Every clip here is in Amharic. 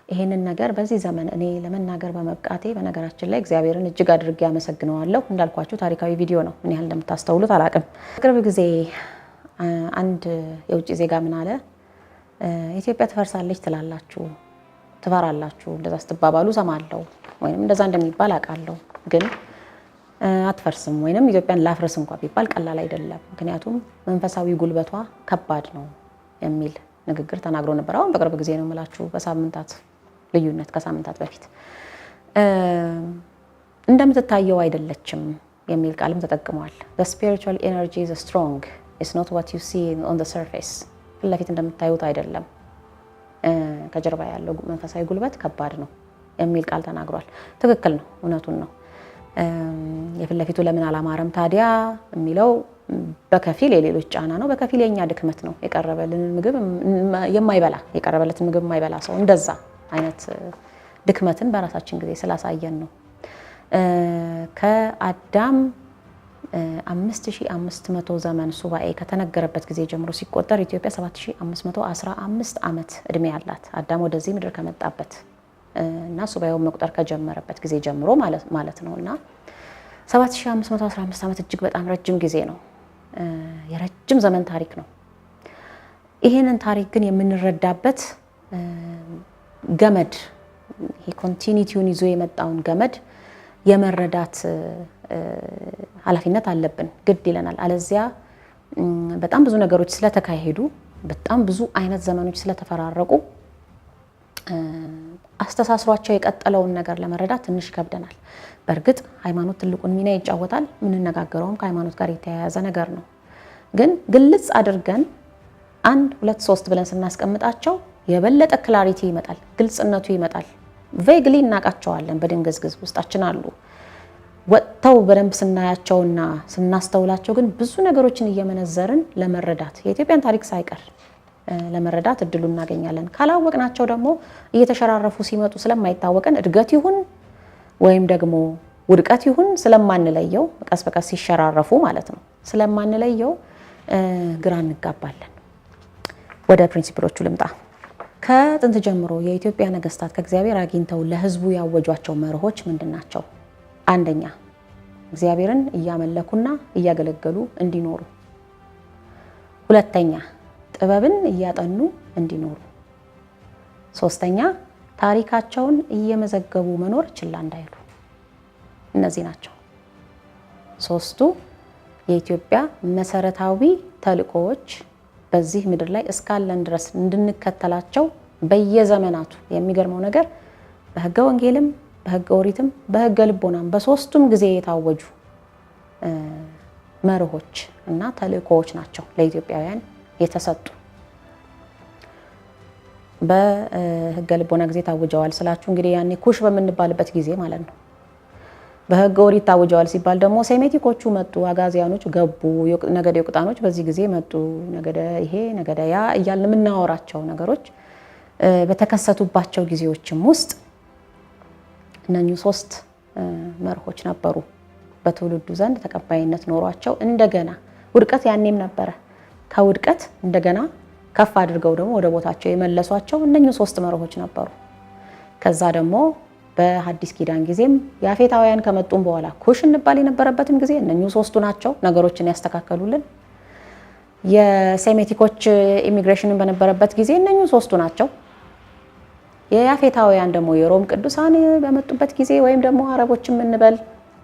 ይሄንን ነገር በዚህ ዘመን እኔ ለመናገር በመብቃቴ በነገራችን ላይ እግዚአብሔርን እጅግ አድርጌ አመሰግነዋለሁ። እንዳልኳችሁ ታሪካዊ ቪዲዮ ነው። ምን ያህል እንደምታስተውሉት አላቅም። ቅርብ ጊዜ አንድ የውጭ ዜጋ ምን አለ? ኢትዮጵያ ትፈርሳለች ትላላችሁ፣ ትፈራላችሁ፣ እንደዛ ስትባባሉ ሰማለሁ፣ ወይንም እንደዛ እንደሚባል አውቃለሁ። ግን አትፈርስም ወይንም ኢትዮጵያን ላፍርስ እንኳን ቢባል ቀላል አይደለም፣ ምክንያቱም መንፈሳዊ ጉልበቷ ከባድ ነው የሚል ንግግር ተናግሮ ነበር። አሁን በቅርብ ጊዜ ነው የምላችሁ፣ በሳምንታት ልዩነት ከሳምንታት በፊት እንደምትታየው አይደለችም የሚል ቃልም ተጠቅሟል። The spiritual energy is strong. It's not what you see on the surface. ለፊት እንደምታዩት አይደለም፣ ከጀርባ ያለው መንፈሳዊ ጉልበት ከባድ ነው የሚል ቃል ተናግሯል። ትክክል ነው፣ እውነቱን ነው። የፊት ለፊቱ ለምን አላማረም ታዲያ የሚለው በከፊል የሌሎች ጫና ነው፣ በከፊል የኛ ድክመት ነው። የቀረበልን ምግብ የቀረበለትን ምግብ የማይበላ ሰው እንደዛ አይነት ድክመትን በራሳችን ጊዜ ስላሳየን ነው። ከአዳም 5500 ዘመን ሱባኤ ከተነገረበት ጊዜ ጀምሮ ሲቆጠር ኢትዮጵያ 7515 ዓመት እድሜ ያላት አዳም ወደዚህ ምድር ከመጣበት እና ሱባኤውን መቁጠር ከጀመረበት ጊዜ ጀምሮ ማለት ነውና 7515 ዓመት እጅግ በጣም ረጅም ጊዜ ነው። የረጅም ዘመን ታሪክ ነው። ይሄንን ታሪክ ግን የምንረዳበት ገመድ ይሄ ኮንቲኒቲውን ይዞ የመጣውን ገመድ የመረዳት ኃላፊነት አለብን፣ ግድ ይለናል። አለዚያ በጣም ብዙ ነገሮች ስለተካሄዱ በጣም ብዙ አይነት ዘመኖች ስለተፈራረቁ አስተሳስሯቸው የቀጠለውን ነገር ለመረዳት ትንሽ ይከብደናል። በእርግጥ ሃይማኖት ትልቁን ሚና ይጫወታል። የምንነጋገረውም ከሃይማኖት ጋር የተያያዘ ነገር ነው። ግን ግልጽ አድርገን 1 2 3 ብለን ስናስቀምጣቸው የበለጠ ክላሪቲ ይመጣል፣ ግልጽነቱ ይመጣል። ቬግሊ እናቃቸዋለን፣ በድንግዝግዝ ውስጣችን አሉ። ወጥተው በደንብ ስናያቸውና ስናስተውላቸው ግን ብዙ ነገሮችን እየመነዘርን ለመረዳት የኢትዮጵያን ታሪክ ሳይቀር ለመረዳት እድሉ እናገኛለን። ካላወቅናቸው ደግሞ እየተሸራረፉ ሲመጡ ስለማይታወቀን እድገት ይሁን ወይም ደግሞ ውድቀት ይሁን ስለማንለየው ቀስ በቀስ ሲሸራረፉ ማለት ነው ስለማንለየው ግራ እንጋባለን። ወደ ፕሪንሲፕሎቹ ልምጣ። ከጥንት ጀምሮ የኢትዮጵያ ነገስታት ከእግዚአብሔር አግኝተው ለህዝቡ ያወጇቸው መርሆች ምንድናቸው? አንደኛ እግዚአብሔርን እያመለኩና እያገለገሉ እንዲኖሩ። ሁለተኛ ጥበብን እያጠኑ እንዲኖሩ። ሶስተኛ ታሪካቸውን እየመዘገቡ መኖር ችላ እንዳይሉ። እነዚህ ናቸው ሶስቱ የኢትዮጵያ መሰረታዊ ተልእኮዎች በዚህ ምድር ላይ እስካለን ድረስ እንድንከተላቸው በየዘመናቱ። የሚገርመው ነገር በህገ ወንጌልም በህገ ኦሪትም በህገ ልቦናም በሶስቱም ጊዜ የታወጁ መርሆች እና ተልእኮዎች ናቸው ለኢትዮጵያውያን የተሰጡ። በህገ ልቦና ጊዜ ታውጀዋል ስላችሁ እንግዲህ ያኔ ኩሽ በምንባልበት ጊዜ ማለት ነው። በህገ ኦሪት ታውጀዋል ሲባል ደግሞ ሴሜቲኮቹ መጡ፣ አጋዚያኖች ገቡ፣ ነገደ ዮቅጣኖች በዚህ ጊዜ መጡ፣ ነገደ ይሄ ነገደ ያ እያልን የምናወራቸው ነገሮች በተከሰቱባቸው ጊዜዎችም ውስጥ እነኚህ 3 መርሆች ነበሩ በትውልዱ ዘንድ ተቀባይነት ኖሯቸው እንደገና ውድቀት ያኔም ነበረ። ከውድቀት እንደገና ከፍ አድርገው ደግሞ ወደ ቦታቸው የመለሷቸው እነኚህ 3 መርሆች ነበሩ። ከዛ ደግሞ በሐዲስ ኪዳን ጊዜም ያፌታውያን ከመጡም በኋላ ኩሽ እንባል የነበረበትም ጊዜ እነኚህ 3ቱ ናቸው ነገሮችን ያስተካከሉልን። የሴሜቲኮች ኢሚግሬሽንን በነበረበት ጊዜ እነኚህ 3ቱ ናቸው። የያፌታውያን ደግሞ የሮም ቅዱሳን በመጡበት ጊዜ ወይም ደግሞ አረቦችም እንበል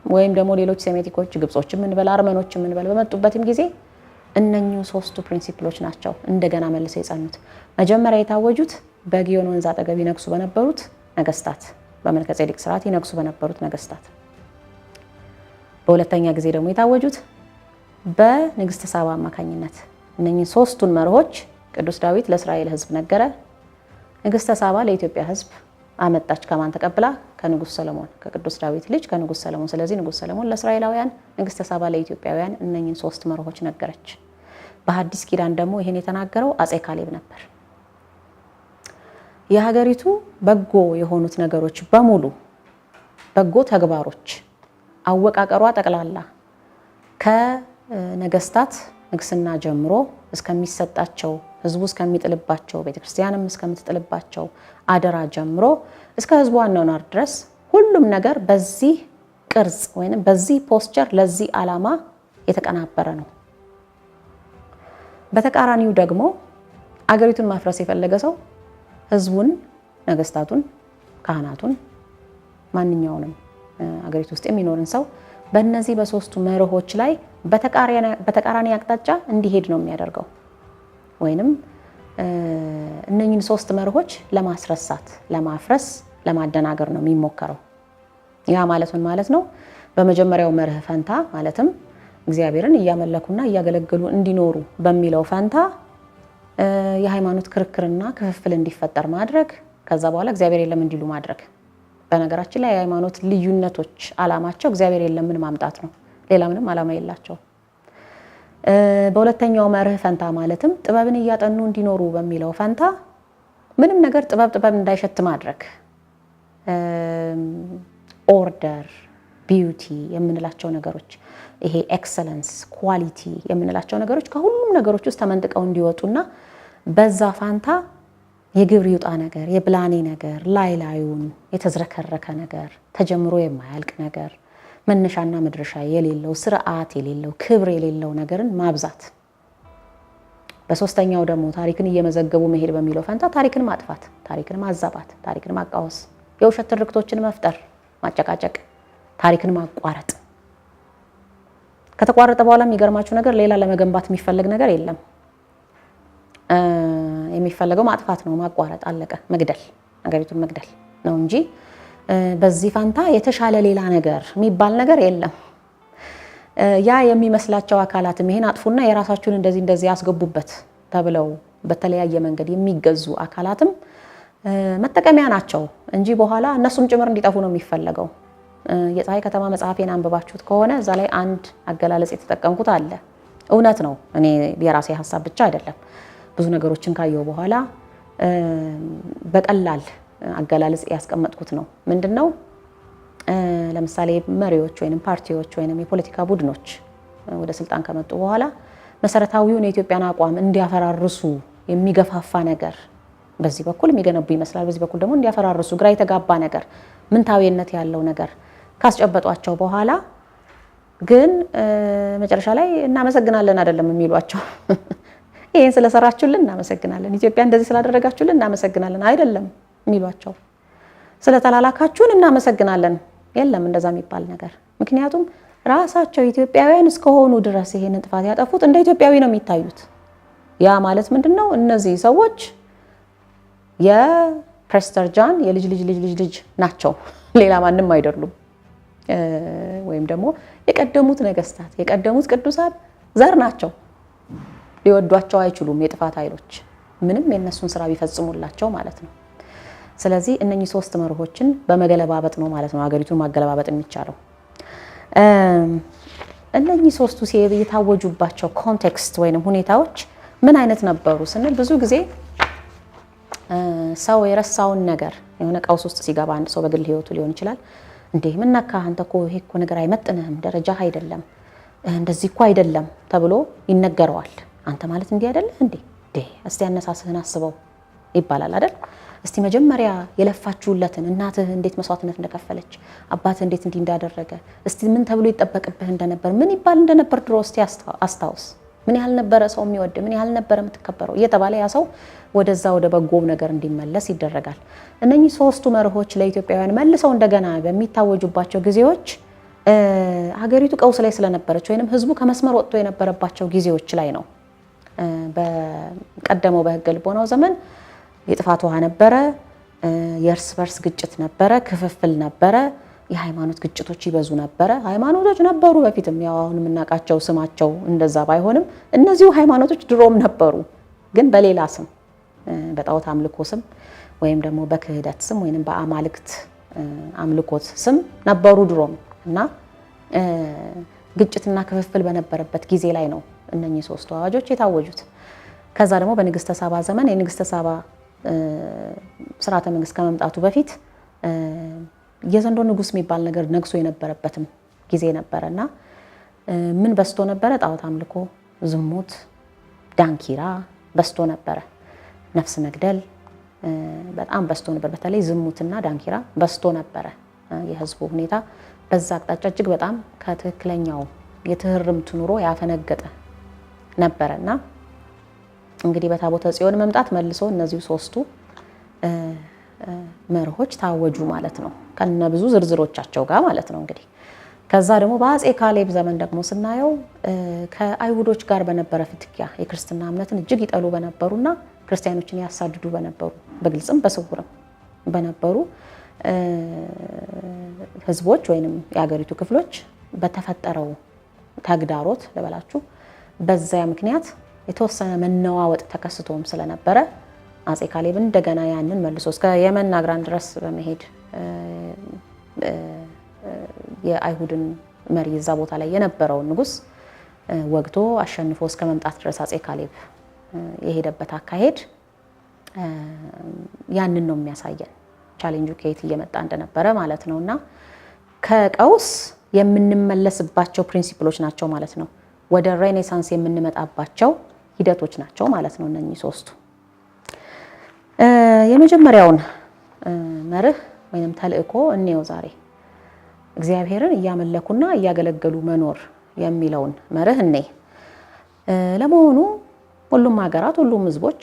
ወይም ደግሞ ሌሎች ሴሜቲኮች ግብጾችም እንበል አርመኖችም እንበል በመጡበትም ጊዜ እነኚህ 3ቱ ፕሪንሲፕሎች ናቸው እንደገና መልሰው የጸኑት። መጀመሪያ የታወጁት በጊዮን ወንዝ አጠገብ ይነግሱ በነበሩት ነገስታት፣ በመልከ ጼዴቅ ስርዓት ይነግሱ በነበሩት ነገስታት። በሁለተኛ ጊዜ ደግሞ የታወጁት በንግስተ ሳባ አማካኝነት። እነኚህ 3ቱን መርሆች ቅዱስ ዳዊት ለእስራኤል ህዝብ ነገረ። ንግስተ ሳባ ለኢትዮጵያ ህዝብ አመጣች። ከማን ተቀብላ? ከንጉስ ሰለሞን፣ ከቅዱስ ዳዊት ልጅ ከንጉስ ሰለሞን። ስለዚህ ንጉስ ሰለሞን ለእስራኤላውያን፣ ንግስተ ሳባ ለኢትዮጵያውያን እነኚህን 3 መርሆች ነገረች። በሐዲስ ኪዳን ደግሞ ይሄን የተናገረው አፄ ካሌብ ነበር። የሀገሪቱ በጎ የሆኑት ነገሮች በሙሉ በጎ ተግባሮች አወቃቀሯ ጠቅላላ ከነገስታት ንግስና ጀምሮ እስከሚሰጣቸው ህዝቡ እስከሚጥልባቸው ቤተክርስቲያንም እስከምትጥልባቸው አደራ ጀምሮ እስከ ህዝቡ አኗኗር ድረስ ሁሉም ነገር በዚህ ቅርጽ ወይንም በዚህ ፖስቸር ለዚህ ዓላማ የተቀናበረ ነው። በተቃራኒው ደግሞ አገሪቱን ማፍረስ የፈለገ ሰው ህዝቡን፣ ነገስታቱን፣ ካህናቱን ማንኛውንም አገሪቱ ውስጥ የሚኖርን ሰው በእነዚህ በሶስቱ መርሆች ላይ በተቃራኒ አቅጣጫ እንዲሄድ ነው የሚያደርገው። ወይንም እነኚህን ሶስት መርሆች ለማስረሳት፣ ለማፍረስ፣ ለማደናገር ነው የሚሞከረው። ያ ማለት ምን ማለት ነው? በመጀመሪያው መርህ ፈንታ ማለትም እግዚአብሔርን እያመለኩና እያገለገሉ እንዲኖሩ በሚለው ፈንታ የሃይማኖት ክርክርና ክፍፍል እንዲፈጠር ማድረግ፣ ከዛ በኋላ እግዚአብሔር የለም እንዲሉ ማድረግ። በነገራችን ላይ የሃይማኖት ልዩነቶች ዓላማቸው እግዚአብሔር የለምን ማምጣት ነው። ሌላ ምንም ዓላማ የላቸው። በሁለተኛው መርህ ፈንታ ማለትም ጥበብን እያጠኑ እንዲኖሩ በሚለው ፈንታ ምንም ነገር ጥበብ እንዳይሸት ማድረግ፣ ኦርደር፣ ቢዩቲ የምንላቸው ነገሮች፣ ይሄ ኤክሰለንስ፣ ኳሊቲ የምንላቸው ነገሮች ከሁሉም ነገሮች ውስጥ ተመንጥቀው እንዲወጡና በዛ ፋንታ የግብር ይውጣ ነገር፣ የብላኔ ነገር፣ ላዩን የተዝረከረከ ነገር፣ ተጀምሮ የማያልቅ ነገር፣ መነሻና መድረሻ የሌለው፣ ስርዓት የሌለው፣ ክብር የሌለው ነገርን ማብዛት። በሶስተኛው ደግሞ ታሪክን እየመዘገቡ መሄድ በሚለው ፈንታ ታሪክን ማጥፋት፣ ታሪክን ማዛባት፣ ታሪክን ማቃወስ፣ የውሸት ትርክቶችን መፍጠር፣ ማጨቃጨቅ፣ ታሪክን ማቋረጥ። ከተቋረጠ በኋላ የሚገርማችሁ ነገር ሌላ ለመገንባት የሚፈለግ ነገር የለም። የሚፈለገው ማጥፋት ነው፣ ማቋረጥ፣ አለቀ። መግደል፣ አገሪቱን መግደል ነው እንጂ በዚህ ፋንታ የተሻለ ሌላ ነገር የሚባል ነገር የለም። ያ የሚመስላቸው አካላትም ይሄን አጥፉና የራሳችሁን እንደዚህ ያስገቡበት ተብለው በተለያየ መንገድ የሚገዙ አካላትም መጠቀሚያ ናቸው እንጂ በኋላ እነሱም ጭምር እንዲጠፉ ነው የሚፈለገው። የፀሐይ ከተማ መጽሐፌን አንብባችሁት ከሆነ እዛ ላይ አንድ አገላለጽ የተጠቀምኩት አለ። እውነት ነው፣ እኔ የራሴ ሀሳብ ብቻ አይደለም። ብዙ ነገሮችን ካየው በኋላ በቀላል አገላለጽ ያስቀመጥኩት ነው። ምንድነው? ለምሳሌ መሪዎች ወይንም ፓርቲዎች ወይንም የፖለቲካ ቡድኖች ወደ ስልጣን ከመጡ በኋላ መሰረታዊውን የኢትዮጵያን አቋም እንዲያፈራርሱ የሚገፋፋ ነገር በዚህ በኩል የሚገነቡ ይመስላል፣ በዚህ በኩል ደግሞ እንዲያፈራርሱ ግራ የተጋባ ነገር፣ ምንታዊነት ያለው ነገር ካስጨበጧቸው በኋላ ግን መጨረሻ ላይ እናመሰግናለን አይደለም የሚሏቸው። ይሄን ስለሰራችሁልን እናመሰግናለን፣ ኢትዮጵያ እንደዚህ ስላደረጋችሁልን እናመሰግናለን አይደለም የሚሏቸው። ስለተላላካችሁን እናመሰግናለን፣ የለም እንደዛ የሚባል ነገር። ምክንያቱም ራሳቸው ኢትዮጵያውያን እስከሆኑ ድረስ ይሄንን ጥፋት ያጠፉት እንደ ኢትዮጵያዊ ነው የሚታዩት። ያ ማለት ምንድነው? እነዚህ ሰዎች የፕሬስተር ጃን የልጅ ልጅ ናቸው፣ ሌላ ማንም አይደሉም። ወይም ደግሞ የቀደሙት ነገስታት የቀደሙት ቅዱሳን ዘር ናቸው። ሊወዷቸው አይችሉም የጥፋት ኃይሎች ምንም የነሱን ስራ ቢፈጽሙላቸው ማለት ነው። ስለዚህ እነኚህ ሶስት መርሆችን በመገለባበጥ ነው ማለት ነው ሀገሪቱን ማገለባበጥ የሚቻለው። እነኚህ ሶስቱ የታወጁባቸው ኮንቴክስት ወይንም ሁኔታዎች ምን አይነት ነበሩ ስንል ብዙ ጊዜ ሰው የረሳውን ነገር የሆነ ቀውስ ውስጥ ሲገባ አንድ ሰው በግል ህይወቱ ሊሆን ይችላል። እንዴ ምን ነካ አንተ እኮ ይሄ እኮ ነገር አይመጥንህም፣ ደረጃህ አይደለም፣ እንደዚህ እኮ አይደለም ተብሎ ይነገረዋል። አንተ ማለት እንዲህ አይደለህ እንዴ እስቲ አነሳስህን አስበው ይባላል አይደል? እስቲ መጀመሪያ የለፋችሁለትን እናትህ እንዴት መስዋዕትነት እንደከፈለች፣ አባትህ እንዴት እንዲህ እንዳደረገ፣ እስቲ ምን ተብሎ ይጠበቅብህ እንደነበር፣ ምን ይባል እንደነበር ድሮ እስቲ አስታውስ። ምን ያህል ነበረ ሰው የሚወድ፣ ምን ያህል ነበረ የምትከበረው እየተባለ ያ ሰው ወደዛ ወደ በጎው ነገር እንዲመለስ ይደረጋል። እነኚህ ሶስቱ መርሆች ለኢትዮጵያውያን መልሰው እንደገና በሚታወጁባቸው ጊዜዎች ሀገሪቱ ቀውስ ላይ ስለነበረች ወይንም ህዝቡ ከመስመር ወጥቶ የነበረባቸው ጊዜዎች ላይ ነው። በቀደመው በህገ ልቦናው ዘመን የጥፋት ውሃ ነበረ፣ የእርስ በርስ ግጭት ነበረ፣ ክፍፍል ነበረ፣ የሃይማኖት ግጭቶች ይበዙ ነበረ። ሃይማኖቶች ነበሩ በፊትም፣ ያው አሁን የምናውቃቸው ስማቸው እንደዛ ባይሆንም እነዚሁ ሃይማኖቶች ድሮም ነበሩ፣ ግን በሌላ ስም፣ በጣዖት አምልኮ ስም ወይም ደግሞ በክህደት ስም ወይንም በአማልክት አምልኮት ስም ነበሩ ድሮም እና ግጭትና ክፍፍል በነበረበት ጊዜ ላይ ነው እነኚህ ሶስቱ አዋጆች የታወጁት። ከዛ ደግሞ በንግስተ ሳባ ዘመን የንግስተ ሳባ ስርዓተ መንግስት ከመምጣቱ በፊት የዘንዶ ንጉስ የሚባል ነገር ነግሶ የነበረበትም ጊዜ ነበረና ምን በስቶ ነበረ? ጣዖት አምልኮ፣ ዝሙት፣ ዳንኪራ፣ በስቶ ነበረ። ነፍስ መግደል በጣም በስቶ ነበር። በተለይ ዝሙትና ዳንኪራ በስቶ ነበረ። የህዝቡ ሁኔታ በዛ አቅጣጫ እጅግ በጣም ከትክክለኛው የትህርምት ኑሮ ያፈነገጠ ነበረና እንግዲህ በታቦተ ጽዮን መምጣት መልሶ እነዚህ ሶስቱ መርሆች ታወጁ ማለት ነው፣ ከነ ብዙ ዝርዝሮቻቸው ጋር ማለት ነው። እንግዲህ ከዛ ደግሞ በአፄ ካሌብ ዘመን ደግሞ ስናየው ከአይሁዶች ጋር በነበረ ፍትኪያ የክርስትና እምነትን እጅግ ይጠሉ በነበሩና ክርስቲያኖችን ያሳድዱ በነበሩ በግልጽም በስውርም በነበሩ ህዝቦች ወይንም የሀገሪቱ ክፍሎች በተፈጠረው ተግዳሮት ልበላችሁ በዚያ ምክንያት የተወሰነ መነዋወጥ ተከስቶም ስለነበረ አፄ ካሌብ እንደገና ያንን መልሶ እስከ የመን ናግራን ድረስ በመሄድ የአይሁድን መሪ እዛ ቦታ ላይ የነበረውን ንጉስ ወግቶ አሸንፎ እስከ መምጣት ድረስ አፄ ካሌብ የሄደበት አካሄድ ያንን ነው የሚያሳየን። ቻሌንጁ ከየት እየመጣ እንደነበረ ማለት ነውና ከቀውስ የምንመለስባቸው ፕሪንሲፕሎች ናቸው ማለት ነው። ወደ ሬኔሳንስ የምንመጣባቸው ሂደቶች ናቸው ማለት ነው እነኚህ ሶስቱ። የመጀመሪያውን መርህ ወይንም ተልእኮ እንየው ዛሬ። እግዚአብሔርን እያመለኩና እያገለገሉ መኖር የሚለውን መርህ እንይ። ለመሆኑ ሁሉም ሀገራት፣ ሁሉም ህዝቦች፣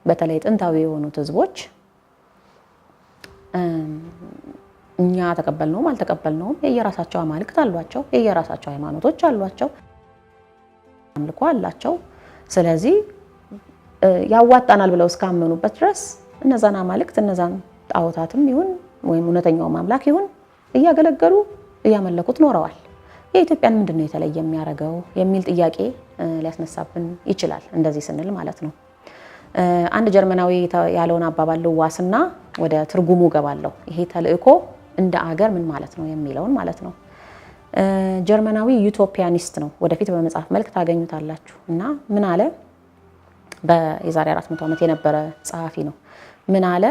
በተለይ ጥንታዊ የሆኑት ህዝቦች እኛ ተቀበልነውም አልተቀበልነውም የየራሳቸው አማልክት አሏቸው፣ የየራሳቸው ሃይማኖቶች አሏቸው፣ አምልኮ አላቸው። ስለዚህ ያዋጣናል ብለው እስካመኑበት ድረስ እነዛን አማልክት እነዛን ጣዖታትም ይሁን ወይም እውነተኛው አምላክ ይሁን እያገለገሉ እያመለኩት ኖረዋል። የኢትዮጵያን ምንድነው የተለየ የሚያደርገው የሚል ጥያቄ ሊያስነሳብን ይችላል እንደዚህ ስንል ማለት ነው። አንድ ጀርመናዊ ያለውን አባባል ልዋስና ወደ ትርጉሙ ገባለሁ። ይሄ ተልእኮ እንደ አገር ምን ማለት ነው የሚለውን ማለት ነው። ጀርመናዊ ዩቶፒያኒስት ነው። ወደፊት በመጽሐፍ መልክ ታገኙታላችሁ። እና ምን አለ? በየዛሬ 400 ዓመት የነበረ ጸሐፊ ነው። ምን አለ?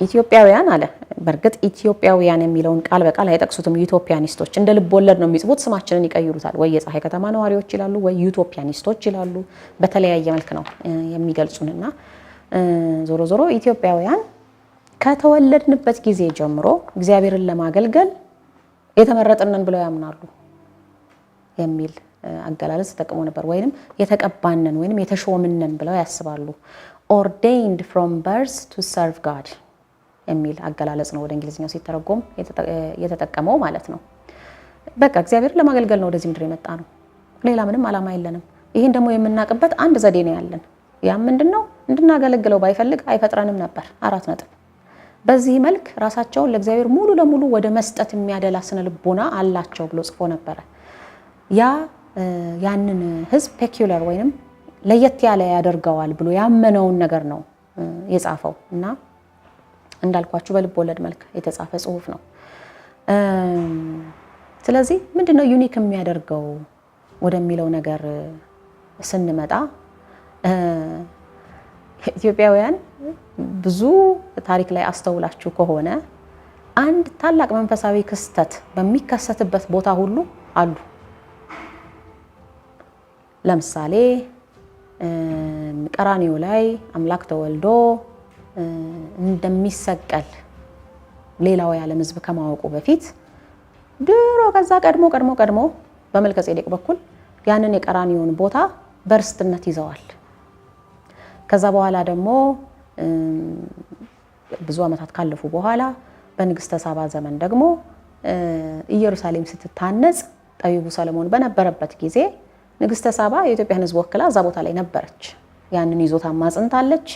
ኢትዮጵያውያን አለ። በእርግጥ ኢትዮጵያውያን የሚለውን ቃል በቃል አይጠቅሱትም ዩቶፒያኒስቶች። እንደ ልብ ወለድ ነው የሚጽፉት። ስማችንን ይቀይሩታል። ወይ የፀሐይ ከተማ ነዋሪዎች ይላሉ፣ ወይ ዩቶፒያኒስቶች ይላሉ። በተለያየ መልክ ነው የሚገልጹንና ዞሮ ዞሮ ኢትዮጵያውያን ከተወለድንበት ጊዜ ጀምሮ እግዚአብሔርን ለማገልገል የተመረጥነን ብለው ያምናሉ የሚል አገላለጽ ተጠቅሞ ነበር። ወይንም የተቀባነን ወይንም የተሾምነን ብለው ያስባሉ። ordained from birth to serve God የሚል አገላለጽ ነው ወደ እንግሊዝኛው ሲተረጎም የተጠቀመው ማለት ነው። በቃ እግዚአብሔርን ለማገልገል ነው ወደዚህ ምድር የመጣ ነው። ሌላ ምንም ዓላማ የለንም። ይሄን ደግሞ የምናውቅበት አንድ ዘዴ ነው ያለን። ያ ምንድነው? እንድናገለግለው ባይፈልግ አይፈጥረንም ነበር። 4 ነጥብ። በዚህ መልክ ራሳቸውን ለእግዚአብሔር ሙሉ ለሙሉ ወደ መስጠት የሚያደላ ስነ ልቦና አላቸው ብሎ ጽፎ ነበረ። ያንን ህዝብ ፔኩላር ወይንም ለየት ያለ ያደርገዋል ብሎ ያመነውን ነገር ነው የጻፈው እና እንዳልኳችሁ በልብ ወለድ መልክ የተጻፈ ጽሁፍ ነው። ስለዚህ ምንድነው ዩኒክ የሚያደርገው ወደሚለው ነገር ስንመጣ ኢትዮጵያውያን ብዙ ታሪክ ላይ አስተውላችሁ ከሆነ አንድ ታላቅ መንፈሳዊ ክስተት በሚከሰትበት ቦታ ሁሉ አሉ። ለምሳሌ ቀራንዮ ላይ አምላክ ተወልዶ እንደሚሰቀል ሌላው የዓለም ህዝብ ከማወቁ በፊት ድሮ ከዛ ቀድሞ በመልከጼዴቅ በኩል ያንን የቀራንዮን ቦታ በርስትነት ይዘዋል። ከዛ በኋላ ደግሞ ብዙ ዓመታት ካለፉ በኋላ በንግስተ ሳባ ዘመን ደግሞ ኢየሩሳሌም ስትታነጽ ጠቢቡ ሰለሞን በነበረበት ጊዜ ንግስተ ሳባ የኢትዮጵያን ህዝብ ወክላ እዛ ቦታ ላይ ነበረች። ያንን ይዞታ ማጽንታለች፣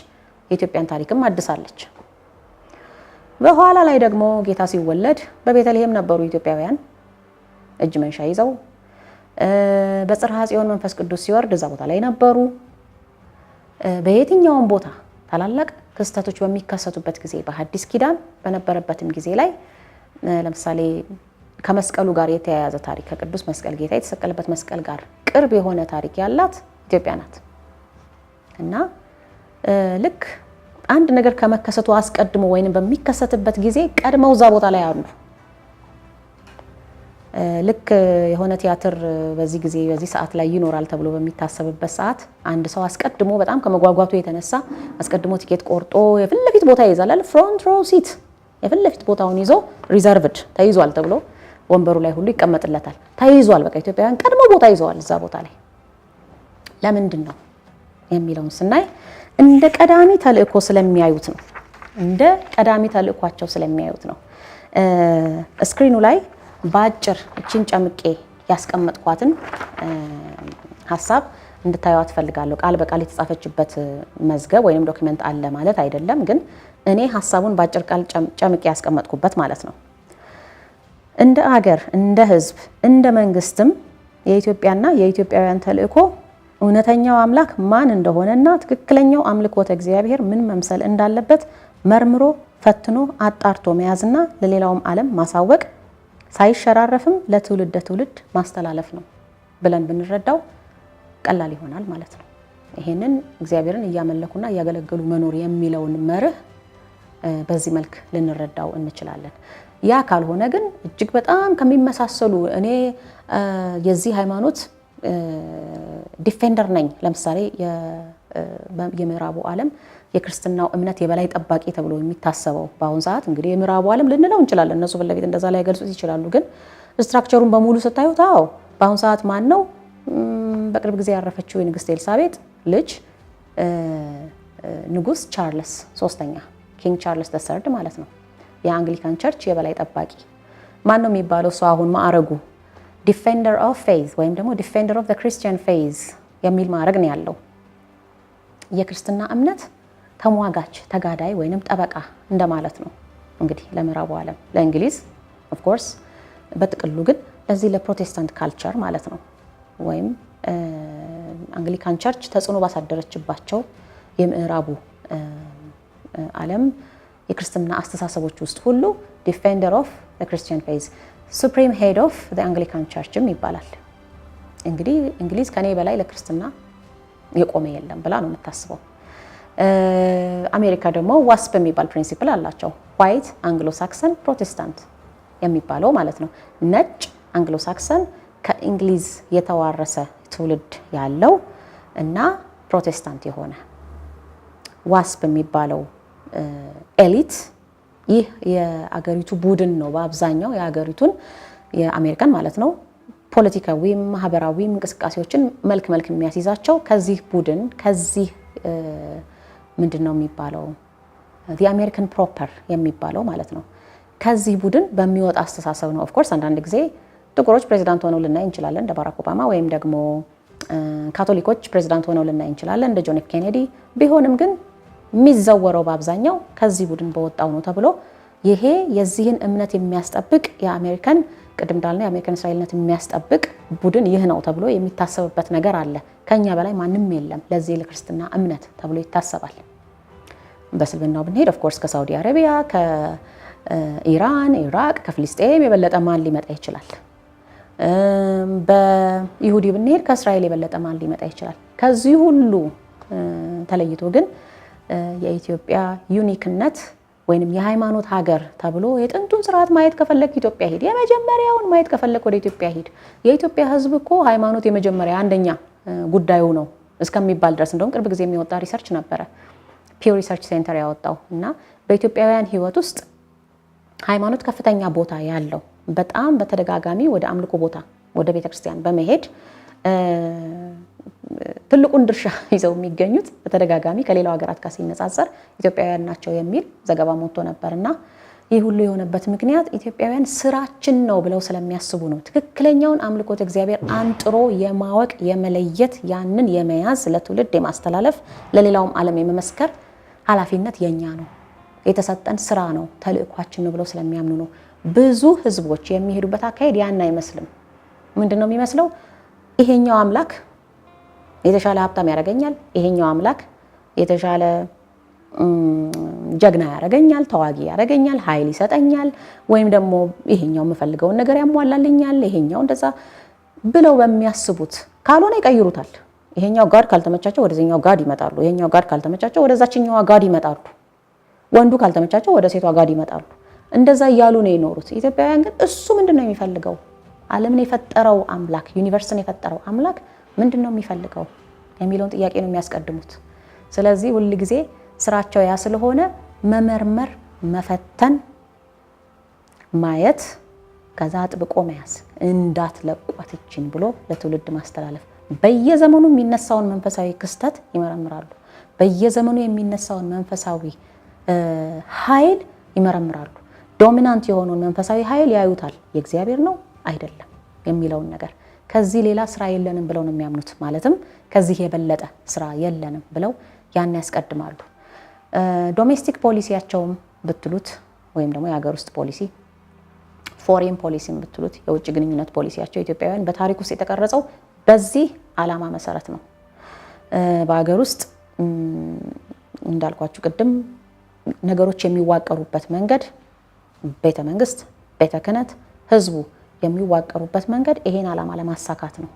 የኢትዮጵያን ታሪክም አድሳለች። በኋላ ላይ ደግሞ ጌታ ሲወለድ በቤተልሔም ነበሩ ኢትዮጵያውያን እጅ መንሻ ይዘው። በጽርሐ ጽዮን መንፈስ ቅዱስ ሲወርድ እዛ ቦታ ላይ ነበሩ። በየትኛውም ቦታ ታላላቅ ክስተቶች በሚከሰቱበት ጊዜ በሐዲስ ኪዳን በነበረበትም ጊዜ ላይ ለምሳሌ ከመስቀሉ ጋር የተያያዘ ታሪክ ከቅዱስ መስቀል ጌታ የተሰቀለበት መስቀል ጋር ቅርብ የሆነ ታሪክ ያላት ኢትዮጵያ ናት። እና ልክ አንድ ነገር ከመከሰቱ አስቀድሞ ወይንም በሚከሰትበት ጊዜ ቀድመው እዛ ቦታ ላይ አሉ። ልክ የሆነ ቲያትር በዚህ ጊዜ በዚህ ሰዓት ላይ ይኖራል ተብሎ በሚታሰብበት ሰዓት አንድ ሰው አስቀድሞ በጣም ከመጓጓቱ የተነሳ አስቀድሞ ቲኬት ቆርጦ የፊት ለፊት ቦታ ይይዛል። ፍሮንት ሮ ሲት የፊት ለፊት ቦታውን ይዞ ሪዘርቭድ ተይዟል ተብሎ ወንበሩ ላይ ሁሉ ይቀመጥለታል። ተይዟል፣ በቃ ኢትዮጵያውያን ቀድሞ ቦታ ይዘዋል እዛ ቦታ ላይ። ለምንድን ነው የሚለውን ስናይ እንደ ቀዳሚ ተልእኮ ስለሚያዩት ነው። እንደ ቀዳሚ ተልእኳቸው ስለሚያዩት ነው። ስክሪኑ ላይ ባጭር እቺን ጨምቄ ያስቀመጥኳትን ሐሳብ እንድታዩት ፈልጋለሁ። ቃል በቃል የተጻፈችበት መዝገብ ወይም ዶክመንት አለ ማለት አይደለም፣ ግን እኔ ሐሳቡን ባጭር ቃል ጨምቄ ያስቀመጥኩበት ማለት ነው። እንደ አገር፣ እንደ ሕዝብ፣ እንደ መንግስትም የኢትዮጵያና የኢትዮጵያውያን ተልእኮ እውነተኛው አምላክ ማን እንደሆነና ትክክለኛው አምልኮተ እግዚአብሔር ምን መምሰል እንዳለበት መርምሮ ፈትኖ አጣርቶ መያዝና ለሌላውም ዓለም ማሳወቅ ሳይሸራረፍም ለትውልድ ትውልድ ማስተላለፍ ነው ብለን ብንረዳው ቀላል ይሆናል ማለት ነው። ይሄንን እግዚአብሔርን እያመለኩና እያገለገሉ መኖር የሚለውን መርህ በዚህ መልክ ልንረዳው እንችላለን። ያ ካልሆነ ግን እጅግ በጣም ከሚመሳሰሉ እኔ የዚህ ሃይማኖት ዲፌንደር ነኝ። ለምሳሌ የምዕራቡ ዓለም የክርስትናው እምነት የበላይ ጠባቂ ተብሎ የሚታሰበው በአሁን ሰዓት እንግዲህ የምዕራቡ ዓለም ልንለው እንችላለን። እነሱ በለቤት እንደዛ ላይ ገልጹት ይችላሉ። ግን ስትራክቸሩን በሙሉ ስታዩት አዎ በአሁን ሰዓት ማን ነው? በቅርብ ጊዜ ያረፈችው የንግስት ኤልሳቤጥ ልጅ ንጉስ ቻርልስ ሶስተኛ ኪንግ ቻርልስ ተሰርድ ማለት ነው። የአንግሊካን ቸርች የበላይ ጠባቂ ማን ነው የሚባለው? እሱ አሁን ማዕረጉ ዲፌንደር ኦፍ ፌዝ ወይም ደግሞ ዲፌንደር ኦፍ ዘ ክርስቲያን ፌዝ የሚል ማዕረግ ነው ያለው። የክርስትና እምነት ተሟጋች ተጋዳይ ወይንም ጠበቃ እንደማለት ነው እንግዲህ ለምዕራቡ ዓለም፣ ለእንግሊዝ ኦፍ ኮርስ፣ በጥቅሉ ግን ለዚህ ለፕሮቴስታንት ካልቸር ማለት ነው። ወይም አንግሊካን ቸርች ተጽዕኖ ባሳደረችባቸው የምዕራቡ ዓለም የክርስትና አስተሳሰቦች ውስጥ ሁሉ ዲፌንደር ኦፍ ዘ ክርስቲያን ፌዝ ሱፕሪም ሄድ ኦፍ ዘ አንግሊካን ቸርችም ይባላል። እንግዲህ እንግሊዝ ከኔ በላይ ለክርስትና የቆመ የለም ብላ ነው የምታስበው። አሜሪካ ደግሞ ዋስፕ የሚባል ፕሪንሲፕል አላቸው። ዋይት አንግሎ ሳክሰን ፕሮቴስታንት የሚባለው ማለት ነው። ነጭ አንግሎ ሳክሰን ከእንግሊዝ የተዋረሰ ትውልድ ያለው እና ፕሮቴስታንት የሆነ ዋስፕ የሚባለው ኤሊት፣ ይህ የአገሪቱ ቡድን ነው። በአብዛኛው የአገሪቱን የአሜሪካን ማለት ነው ፖለቲካዊም ማህበራዊም እንቅስቃሴዎችን መልክ የሚያስይዛቸው ከዚህ ቡድን ከዚህ ምንድን ነው የሚባለው የአሜሪካን ፕሮፐር የሚባለው ማለት ነው። ከዚህ ቡድን በሚወጣ አስተሳሰብ ነው። ኦፍኮርስ አንዳንድ ጊዜ ጥቁሮች ፕሬዚዳንት ሆነው ልናይ እንችላለን እንደ ባራክ ኦባማ፣ ወይም ደግሞ ካቶሊኮች ፕሬዚዳንት ሆነው ልናይ እንችላለን እንደ ጆን ኤፍ ኬኔዲ። ቢሆንም ግን የሚዘወረው በአብዛኛው ከዚህ ቡድን በወጣው ነው ተብሎ ይሄ የዚህን እምነት የሚያስጠብቅ የአሜሪካን ቅድም እንዳልነው የአሜሪካን እስራኤልነት የሚያስጠብቅ ቡድን ይህ ነው ተብሎ የሚታሰብበት ነገር አለ። ከኛ በላይ ማንም የለም ለዚህ ለክርስትና እምነት ተብሎ ይታሰባል። በእስልምናው ብንሄድ ኦፍ ኮርስ ከሳውዲ አረቢያ፣ ከኢራን፣ ኢራቅ፣ ከፍልስጤም የበለጠ ማን ሊመጣ ይችላል? በይሁዲ ብንሄድ ከእስራኤል የበለጠ ማን ሊመጣ ይችላል? ከዚህ ሁሉ ተለይቶ ግን የኢትዮጵያ ዩኒክነት ወይንም የሃይማኖት ሀገር ተብሎ የጥንቱን ስርዓት ማየት ከፈለክ ኢትዮጵያ ሂድ፣ የመጀመሪያውን ማየት ከፈለክ ወደ ኢትዮጵያ ሂድ። የኢትዮጵያ ሕዝብ እኮ ሃይማኖት የመጀመሪያ አንደኛ ጉዳዩ ነው እስከሚባል ድረስ እንደውም ቅርብ ጊዜ የሚወጣ ሪሰርች ነበረ ፒው ሪሰርች ሴንተር ያወጣው እና በኢትዮጵያውያን ሕይወት ውስጥ ሃይማኖት ከፍተኛ ቦታ ያለው በጣም በተደጋጋሚ ወደ አምልኮ ቦታ ወደ ቤተክርስቲያን በመሄድ ትልቁን ድርሻ ይዘው የሚገኙት በተደጋጋሚ ከሌላው ሀገራት ጋር ሲነጻጸር ኢትዮጵያውያን ናቸው የሚል ዘገባ ሞቶ ነበርና ይህ ሁሉ የሆነበት ምክንያት ኢትዮጵያውያን ስራችን ነው ብለው ስለሚያስቡ ነው። ትክክለኛውን አምልኮት እግዚአብሔር አንጥሮ የማወቅ የመለየት ያንን የመያዝ ለትውልድ የማስተላለፍ ለሌላውም ዓለም የመመስከር ኃላፊነት የኛ ነው፣ የተሰጠን ስራ ነው፣ ተልእኳችን ነው ብለው ስለሚያምኑ ነው። ብዙ ህዝቦች የሚሄዱበት አካሄድ ያን አይመስልም። ምንድነው የሚመስለው? ይሄኛው አምላክ የተሻለ ሀብታም ያደርገኛል፣ ይሄኛው አምላክ የተሻለ ጀግና ያደርገኛል፣ ተዋጊ ያደርገኛል፣ ኃይል ይሰጠኛል፣ ወይም ደግሞ ይሄኛው የምፈልገውን ነገር ያሟላልኛል፣ ይሄኛው እንደዛ ብለው በሚያስቡት ካልሆነ ይቀይሩታል። ይሄኛው ጋድ ካልተመቻቸው ወደዚህኛው ጋድ ይመጣሉ፣ ይሄኛው ጋድ ካልተመቻቸው ወደዛችኛዋ ጋድ ይመጣሉ፣ ወንዱ ካልተመቻቸው ወደ ሴቷ ጋድ ይመጣሉ። እንደዛ እያሉ ነው የኖሩት። ኢትዮጵያውያን ግን እሱ ምንድነው የሚፈልገው? ዓለምን የፈጠረው አምላክ ዩኒቨርስን የፈጠረው አምላክ ምንድነው የሚፈልገው የሚለውን ጥያቄ ነው የሚያስቀድሙት። ስለዚህ ሁሉ ጊዜ ስራቸው ያ ስለሆነ መመርመር፣ መፈተን፣ ማየት፣ ከዛ አጥብቆ መያዝ፣ እንዳትለቋት እቺን ብሎ ለትውልድ ማስተላለፍ። በየዘመኑ የሚነሳውን መንፈሳዊ ክስተት ይመረምራሉ። በየዘመኑ የሚነሳውን መንፈሳዊ ኃይል ይመረምራሉ። ዶሚናንት የሆነውን መንፈሳዊ ኃይል ያዩታል። የእግዚአብሔር ነው አይደለም የሚለውን ነገር። ከዚህ ሌላ ስራ የለንም ብለው ነው የሚያምኑት። ማለትም ከዚህ የበለጠ ስራ የለንም ብለው ያን ያስቀድማሉ። ዶሜስቲክ ፖሊሲያቸውም ብትሉት ወይም ደግሞ የሀገር ውስጥ ፖሊሲ፣ ፎሬን ፖሊሲም ብትሉት የውጭ ግንኙነት ፖሊሲያቸው ኢትዮጵያውያን በታሪክ ውስጥ የተቀረጸው በዚህ ዓላማ መሰረት ነው። በሀገር ውስጥ እንዳልኳችሁ ቅድም ነገሮች የሚዋቀሩበት መንገድ ቤተ መንግስት፣ ቤተ ክህነት፣ ህዝቡ የሚዋቀሩበት መንገድ ይሄን ዓላማ ለማሳካት ነው።